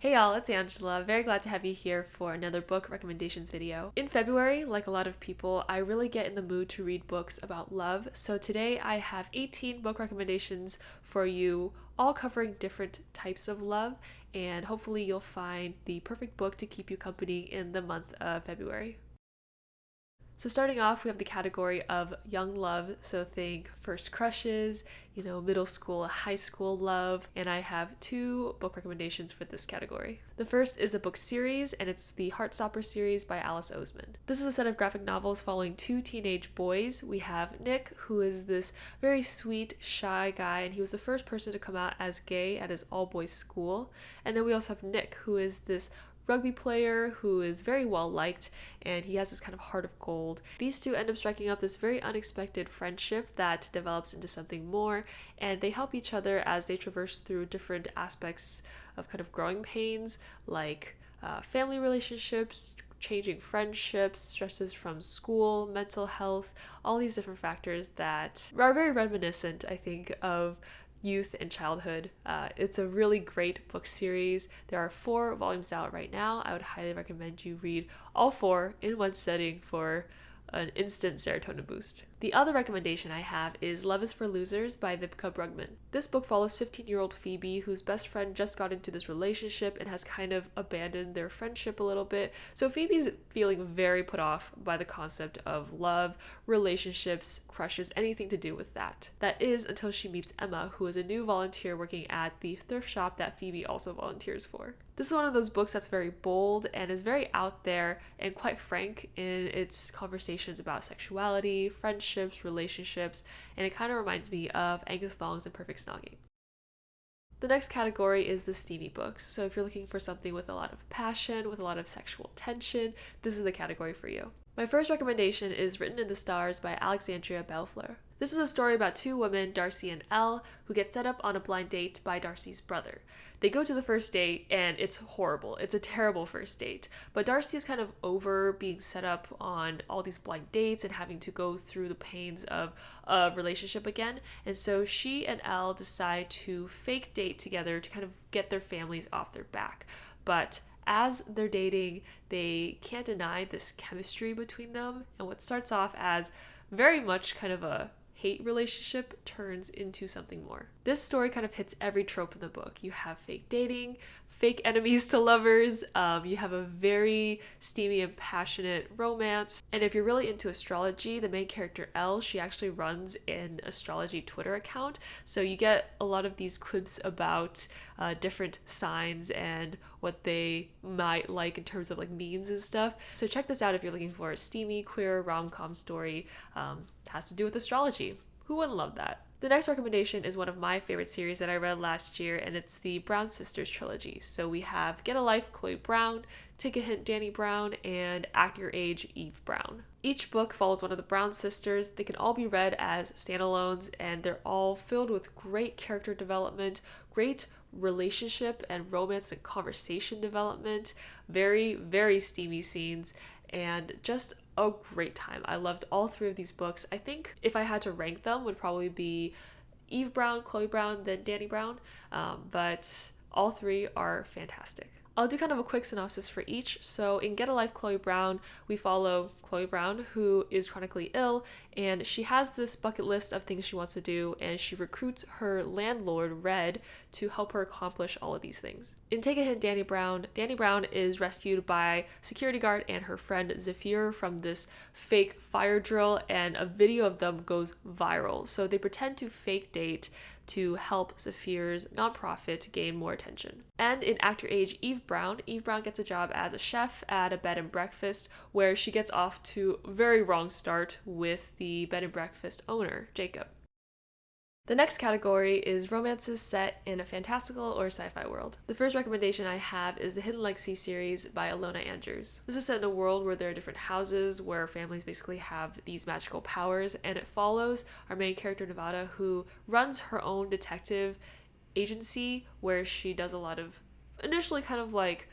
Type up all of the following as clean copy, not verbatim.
Hey y'all, it's Angela. Very glad to have you here for another book recommendations video. In February, like a lot of people, I really get in the mood to read books about love. So today I have 18 book recommendations for you, all covering different types of love, and hopefully you'll find the perfect book to keep you company in the month of February. So starting off, we have the category of young love. So think first crushes, middle school, high school love. And I have two book recommendations for this category. The first is a book series, and it's the Heartstopper series by Alice Oseman. This is a set of graphic novels following two teenage boys. We have Nick, who is this very sweet, shy guy, and he was the first person to come out as gay at his all-boys school. And then we also have Nick, who is this rugby player who is very well liked, and he has this kind of heart of gold. These two end up striking up this very unexpected friendship that develops into something more, and they help each other as they traverse through different aspects of kind of growing pains, like family relationships, changing friendships, stresses from school, mental health, all these different factors that are very reminiscent, I think, of youth and childhood. It's a really great book series. There are 4 volumes out right now. I would highly recommend you read all 4 in one setting for an instant serotonin boost. The other recommendation I have is Love is for Losers by Vipka Brugman. This book follows 15-year-old Phoebe, whose best friend just got into this relationship and has kind of abandoned their friendship a little bit. So Phoebe's feeling very put off by the concept of love, relationships, crushes, anything to do with that. That is until she meets Emma, who is a new volunteer working at the thrift shop that Phoebe also volunteers for. This is one of those books that's very bold and is very out there and quite frank in its conversations about sexuality, friendships, relationships, and it kind of reminds me of Angus Thong's and Perfect Snogging. The next category is the steamy books. So if you're looking for something with a lot of passion, with a lot of sexual tension, this is the category for you. My first recommendation is Written in the Stars by Alexandria Bellefleur. This is a story about 2 women, Darcy and Elle, who get set up on a blind date by Darcy's brother. They go to the first date and it's horrible. It's a terrible first date. But Darcy is kind of over being set up on all these blind dates and having to go through the pains of a relationship again. And so she and Elle decide to fake date together to kind of get their families off their back. But as they're dating, they can't deny this chemistry between them, and what starts off as very much kind of a hate relationship turns into something more. This story kind of hits every trope in the book. You have fake dating, fake enemies to lovers, you have a very steamy and passionate romance, and if you're really into astrology, the main character Elle, she actually runs an astrology Twitter account, so you get a lot of these quibs about different signs and what they might like in terms of like memes and stuff. So check this out if you're looking for a steamy queer rom-com story. Has to do with astrology. Who wouldn't love that? The next recommendation is one of my favorite series that I read last year, and it's the Brown Sisters trilogy. So we have Get a Life, Chloe Brown, Take a Hint, Danny Brown, and Act Your Age, Eve Brown. Each book follows one of the Brown sisters. They can all be read as standalones, and they're all filled with great character development, great relationship and romance and conversation development, very, very steamy scenes, and just a great time. I loved all 3 of these books. I think if I had to rank them, would probably be Eve Brown, Chloe Brown, then Danny Brown, but all 3 are fantastic. I'll do kind of a quick synopsis for each. So in Get a Life, Chloe Brown, we follow Chloe Brown, who is chronically ill, and she has this bucket list of things she wants to do, and she recruits her landlord, Red, to help her accomplish all of these things. In Take a Hint, Danny Brown is rescued by security guard and her friend Zephyr from this fake fire drill, and a video of them goes viral. So they pretend to fake date to help Zephyr's nonprofit gain more attention. And in Act Your Age, Eve Brown gets a job as a chef at a bed and breakfast where she gets off to a very wrong start with the bed and breakfast owner, Jacob. The next category is romances set in a fantastical or sci-fi world. The first recommendation I have is the Hidden Legacy series by Alona Andrews. This is set in a world where there are different houses where families basically have these magical powers, and it follows our main character Nevada, who runs her own detective agency where she does a lot of initially kind of like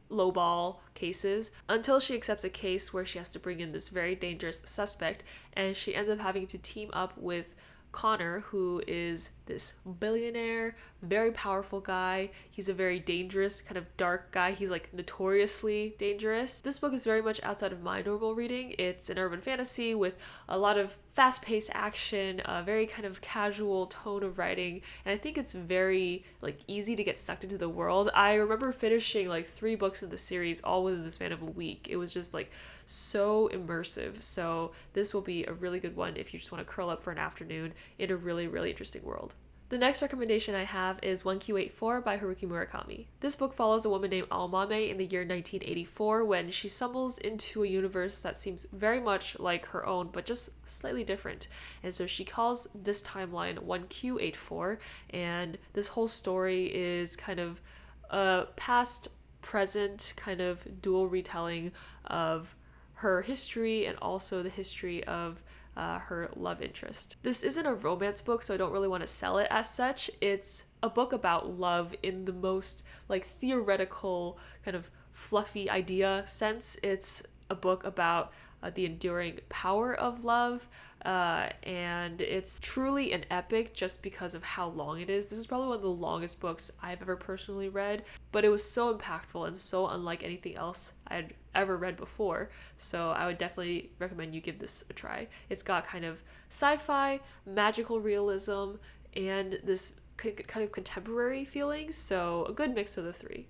lowball cases until she accepts a case where she has to bring in this very dangerous suspect, and she ends up having to team up with Connor, who is this billionaire, very powerful guy. He's a very dangerous, kind of dark guy. He's like notoriously dangerous. This book is very much outside of my normal reading. It's an urban fantasy with a lot of fast-paced action, a very kind of casual tone of writing, and I think it's very like easy to get sucked into the world. I remember finishing like 3 books in the series all within the span of a week. It was just like so immersive. So this will be a really good one if you just want to curl up for an afternoon in a really, really interesting world. The next recommendation I have is 1Q84 by Haruki Murakami. This book follows a woman named Aomame in the year 1984 when she stumbles into a universe that seems very much like her own but just slightly different. And so she calls this timeline 1Q84, and this whole story is kind of a past present kind of dual retelling of her history and also the history of her love interest. This isn't a romance book, so I don't really want to sell it as such. It's a book about love in the most like theoretical kind of fluffy idea sense. It's a book about the enduring power of love, and it's truly an epic just because of how long it is. This is probably one of the longest books I've ever personally read, but it was so impactful and so unlike anything else I'd ever read before, so I would definitely recommend you give this a try. It's got kind of sci-fi, magical realism, and this kind of contemporary feeling, so a good mix of the 3.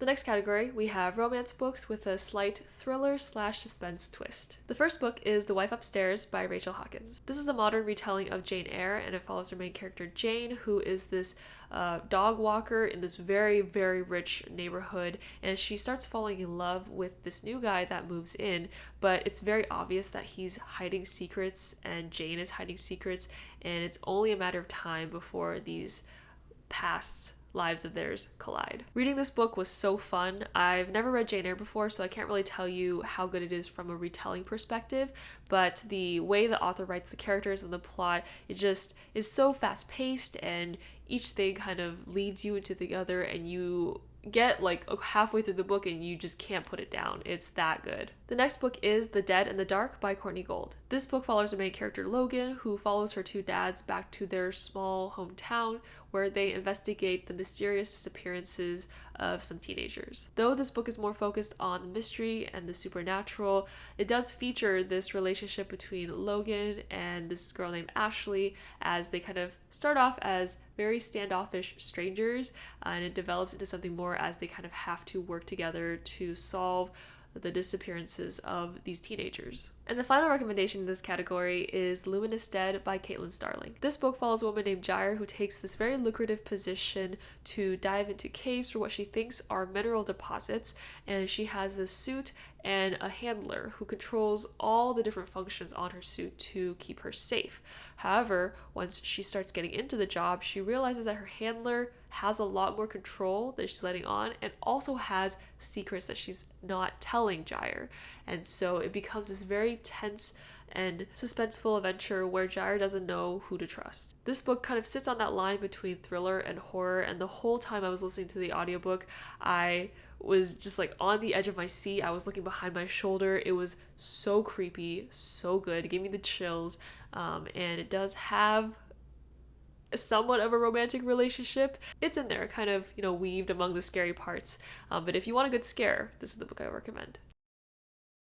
The next category, we have romance books with a slight thriller/suspense twist. The first book is The Wife Upstairs by Rachel Hawkins. This is a modern retelling of Jane Eyre, and it follows her main character Jane, who is this dog walker in this very, very rich neighborhood, and she starts falling in love with this new guy that moves in, but it's very obvious that he's hiding secrets and Jane is hiding secrets, and it's only a matter of time before these pasts lives of theirs collide. Reading this book was so fun. I've never read Jane Eyre before, so I can't really tell you how good it is from a retelling perspective, but the way the author writes the characters and the plot, it just is so fast-paced, and each thing kind of leads you into the other, and you get like halfway through the book and you just can't put it down. It's that good. The next book is The Dead in the Dark by Courtney Gold. This book follows the main character Logan, who follows her 2 dads back to their small hometown where they investigate the mysterious disappearances of some teenagers. Though this book is more focused on the mystery and the supernatural, it does feature this relationship between Logan and this girl named Ashley as they kind of start off as very standoffish strangers, and it develops into something more as they kind of have to work together to solve the disappearances of these teenagers. And the final recommendation in this category is Luminous Dead by Caitlin Starling. This book follows a woman named Gyre who takes this very lucrative position to dive into caves for what she thinks are mineral deposits, and she has a suit and a handler who controls all the different functions on her suit to keep her safe. However, once she starts getting into the job, she realizes that her handler has a lot more control than she's letting on, and also has secrets that she's not telling Gyre. And so it becomes this very tense and suspenseful adventure where Gyre doesn't know who to trust. This book kind of sits on that line between thriller and horror, and the whole time I was listening to the audiobook, I was just like on the edge of my seat. I was looking behind my shoulder. It was so creepy, so good. It gave me the chills, and it does have somewhat of a romantic relationship. It's in there, kind of, weaved among the scary parts. But if you want a good scare, this is the book I recommend.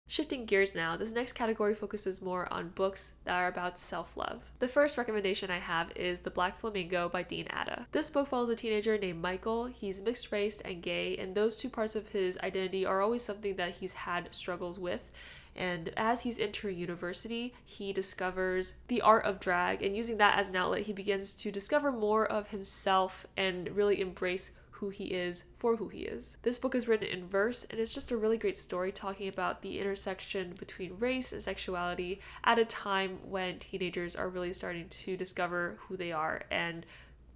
Shifting gears now, this next category focuses more on books that are about self-love. The first recommendation I have is The Black Flamingo by Dean Atta. This book follows a teenager named Michael. He's mixed race and gay, and those 2 parts of his identity are always something that he's had struggles with. And as he's entering university, he discovers the art of drag, and using that as an outlet, he begins to discover more of himself and really embrace who he is for who he is. This book is written in verse, and it's just a really great story talking about the intersection between race and sexuality at a time when teenagers are really starting to discover who they are and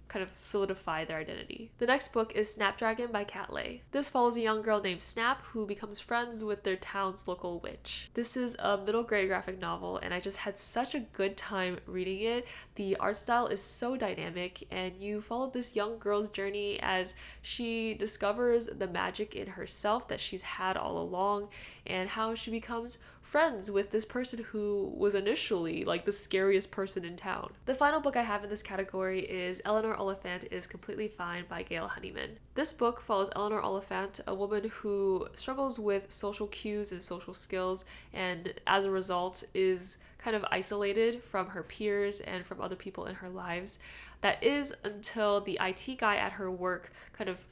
kind of solidify their identity. The next book is Snapdragon by Kat Leigh. This follows a young girl named Snap who becomes friends with their town's local witch. This is a middle grade graphic novel, and I just had such a good time reading it. The art style is so dynamic, and you follow this young girl's journey as she discovers the magic in herself that she's had all along, and how she becomes friends with this person who was initially like the scariest person in town. The final book I have in this category is Eleanor Oliphant is Completely Fine by Gail Honeyman. This book follows Eleanor Oliphant, a woman who struggles with social cues and social skills, and as a result is kind of isolated from her peers and from other people in her lives. That is until the IT guy at her work kind of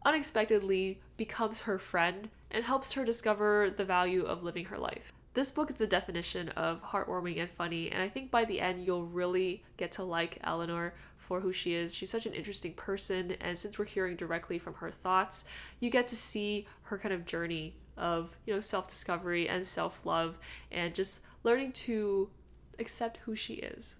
unexpectedly becomes her friend and helps her discover the value of living her life. This book is the definition of heartwarming and funny, and I think by the end you'll really get to like Eleanor for who she is. She's such an interesting person, and since we're hearing directly from her thoughts, you get to see her kind of journey of, self-discovery and self-love and just learning to accept who she is.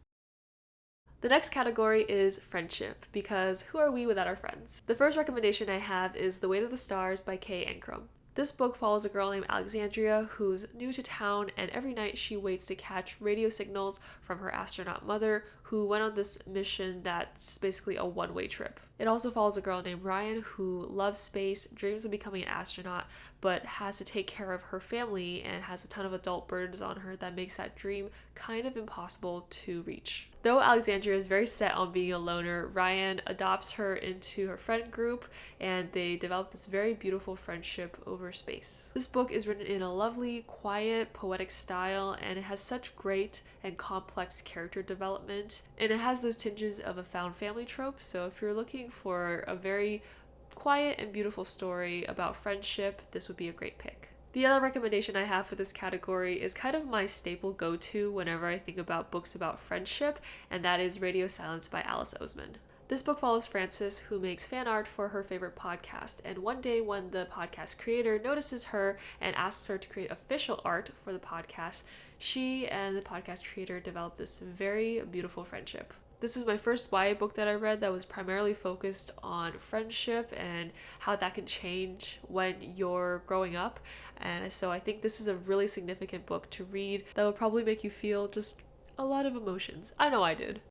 The next category is friendship, because who are we without our friends? The first recommendation I have is The Way to the Stars by Kay Ancrum. This book follows a girl named Alexandria who's new to town, and every night she waits to catch radio signals from her astronaut mother, who went on this mission that's basically a one-way trip. It also follows a girl named Ryan who loves space, dreams of becoming an astronaut, but has to take care of her family and has a ton of adult burdens on her that makes that dream kind of impossible to reach. Though Alexandria is very set on being a loner, Ryan adopts her into her friend group and they develop this very beautiful friendship over space. This book is written in a lovely, quiet, poetic style, and it has such great and complex character development, and it has those tinges of a found family trope, so if you're looking for a very quiet and beautiful story about friendship, this would be a great pick. The other recommendation I have for this category is kind of my staple go-to whenever I think about books about friendship, and that is Radio Silence by Alice Oseman. This book follows Frances, who makes fan art for her favorite podcast, and one day when the podcast creator notices her and asks her to create official art for the podcast, she and the podcast creator develop this very beautiful friendship. This was my first YA book that I read that was primarily focused on friendship and how that can change when you're growing up, and so I think this is a really significant book to read that will probably make you feel just a lot of emotions. I know I did.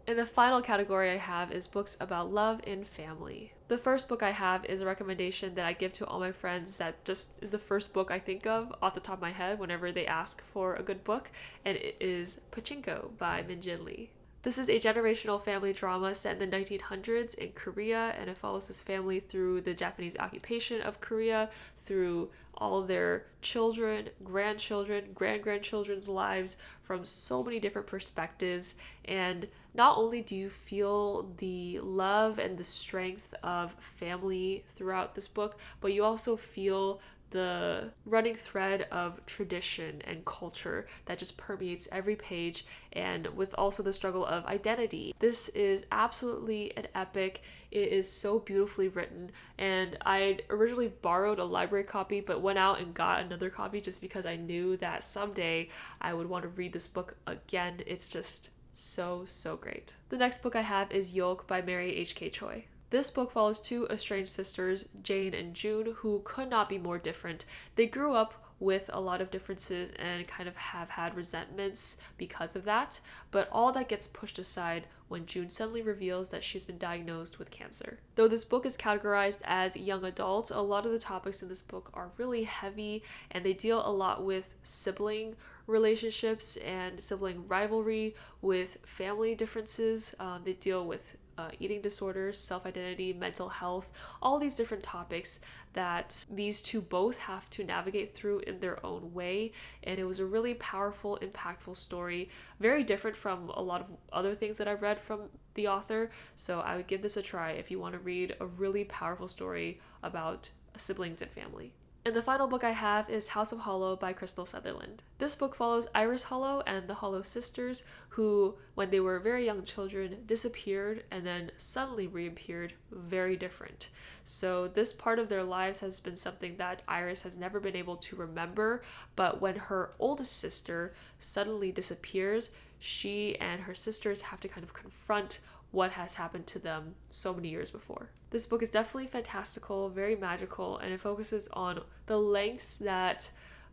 And the final category I have is books about love and family. The first book I have is a recommendation that I give to all my friends that just is the first book I think of off the top of my head whenever they ask for a good book, and it is Pachinko by Min Jin Lee. This is a generational family drama set in the 1900s in Korea, and it follows this family through the Japanese occupation of Korea, through all their children, grandchildren, grand-grandchildren's lives from so many different perspectives. And not only do you feel the love and the strength of family throughout this book, but you also feel the running thread of tradition and culture that just permeates every page, and with also the struggle of identity. This is absolutely an epic. It is so beautifully written, and I originally borrowed a library copy but went out and got another copy just because I knew that someday I would want to read this book again. It's just so great. The next book I have is Yolk by Mary H.K. Choi. This book follows two estranged sisters, Jane and June, who could not be more different. They grew up with a lot of differences and kind of have had resentments because of that, but all that gets pushed aside when June suddenly reveals that she's been diagnosed with cancer. Though this book is categorized as young adult, a lot of the topics in this book are really heavy, and they deal a lot with sibling relationships and sibling rivalry, with family differences. They deal with eating disorders, self-identity, mental health, all these different topics that these two both have to navigate through in their own way. And it was a really powerful, impactful story, very different from a lot of other things that I've read from the author. So I would give this a try if you want to read a really powerful story about siblings and family. And the final book I have is House of Hollow by Crystal Sutherland. This book follows Iris Hollow and the Hollow sisters, who, when they were very young children, disappeared and then suddenly reappeared very different. So this part of their lives has been something that Iris has never been able to remember, but when her oldest sister suddenly disappears, she and her sisters have to kind of confront what has happened to them so many years before. This book is definitely fantastical, very magical, and it focuses on the lengths that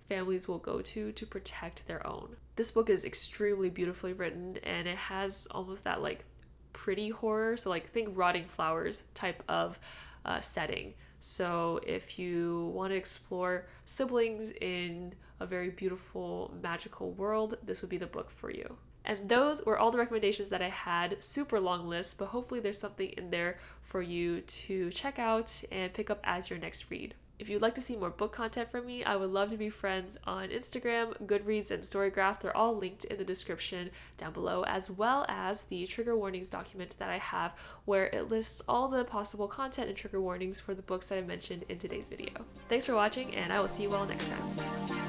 families will go to protect their own. This book is extremely beautifully written, and it has almost that like pretty horror, so like think Rotting Flowers type of setting. So if you want to explore siblings in a very beautiful, magical world, this would be the book for you. And those were all the recommendations that I had. Super long list, but hopefully there's something in there for you to check out and pick up as your next read. If you'd like to see more book content from me, I would love to be friends on Instagram, Goodreads, and Storygraph. They're all linked in the description down below, as well as the trigger warnings document that I have where it lists all the possible content and trigger warnings for the books that I mentioned in today's video. Thanks for watching, and I will see you all next time.